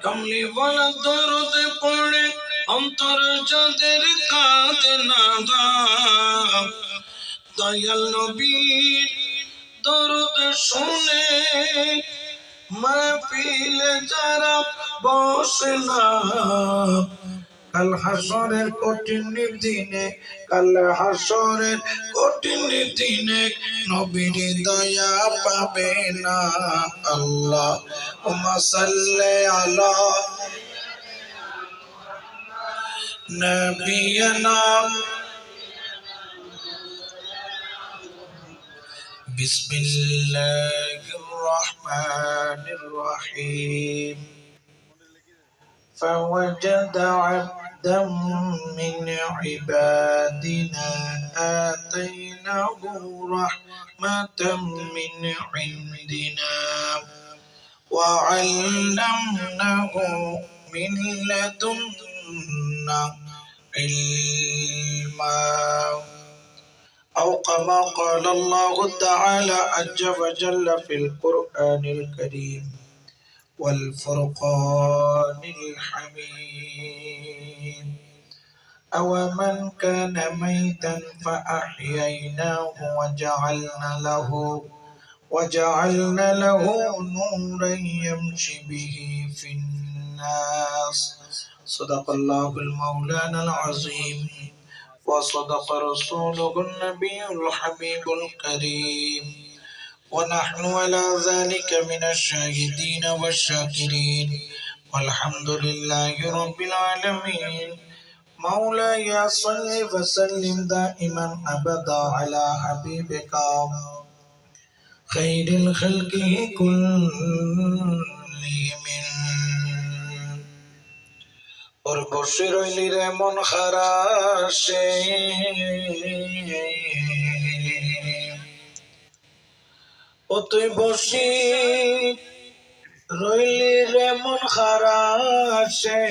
কমলি বলা দরদ পড়ে অন্তর যাদের কাঁদে না দয়াল নবীর দরদ শুনে মাহফিলে যারা বসে না কাল হাসরের কঠিন দিনে নবীর দয়া পাবে না আল্লাহুম্মা সাল্লি আলা নবিয়িনা বিসমিল্লাহির রহমানির রহিম فوجد عبدا من عبادنا آتيناه رحمة من عندنا وعلمناه من لدنا علما أو كما قال الله تعالى عز وجل في القرآن الكريم والفرقان الحميد أومن كان ميتا فأحييناه وجعلنا له نورا يمشي به في الناس صدق الله المولانا العظيم وصدق رسوله النبي الحبيب الكريم ونحن على ذلك من الشاهدين والشاكرين والحمد لله رب العالمين مولاي صل وسلم دائما أبدا على حبيبك خير الخلق كلهم और বসে রইলি রে মন খারাশে ও তুই বসি রইলি রে মন খারাশে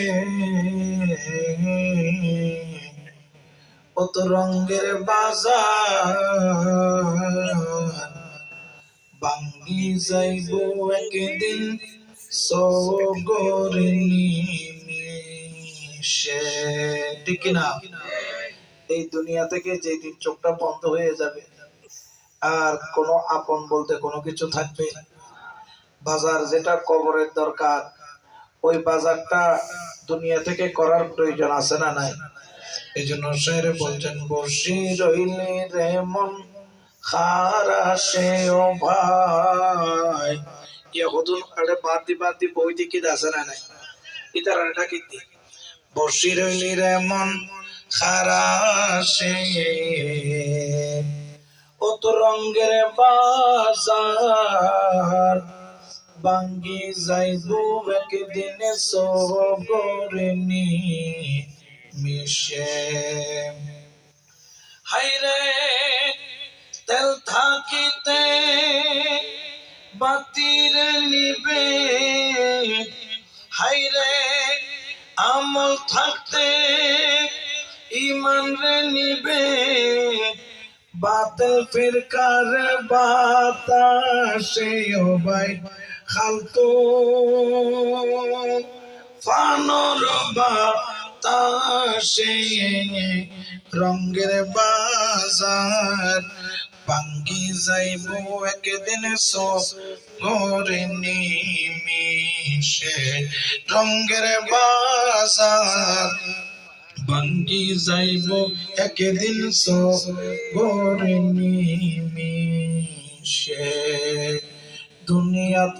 ও তো রঙের বাজার ভাঙ্গি যাইব একদিন সগরে নিমিষে ঠিক না এই দুনিয়া থেকে যেদিন চোখটা বন্ধ হয়ে যাবে আর কোনো আপন বলতে কোনো কিছু থাকবে বাজার যেটা কবরের দরকার ওই বাজারটা দুনিয়া থেকে করার প্রয়োজন আছে না নাই এই জন্য শের বলছেন বসি রইলে রে মন খারাশে ও ভাই ইয়াহুদুন আরে বাদি বই দিকে আছে না নাই ইতার এটা কি বসি রইলি রে মন খারাশে ও তো রঙের বাজার ভাঙ্গি যাইব একদিন সগরে নিমিষে হায়রে তেল থাকিতে বাতির নিবে হায়রে আমল থাকতে ঈমান রে নিবে বাতিল ফিরকার বাতাসে ও ভাই খালতো ফানর বাতাসে রঙের বাজার ভাঙ্গি যাইব একদিন সগরে নিমিষে রঙের বাজার ভাঙ্গি যাইব একদিন সগরে নিমিষে দুনিয়াত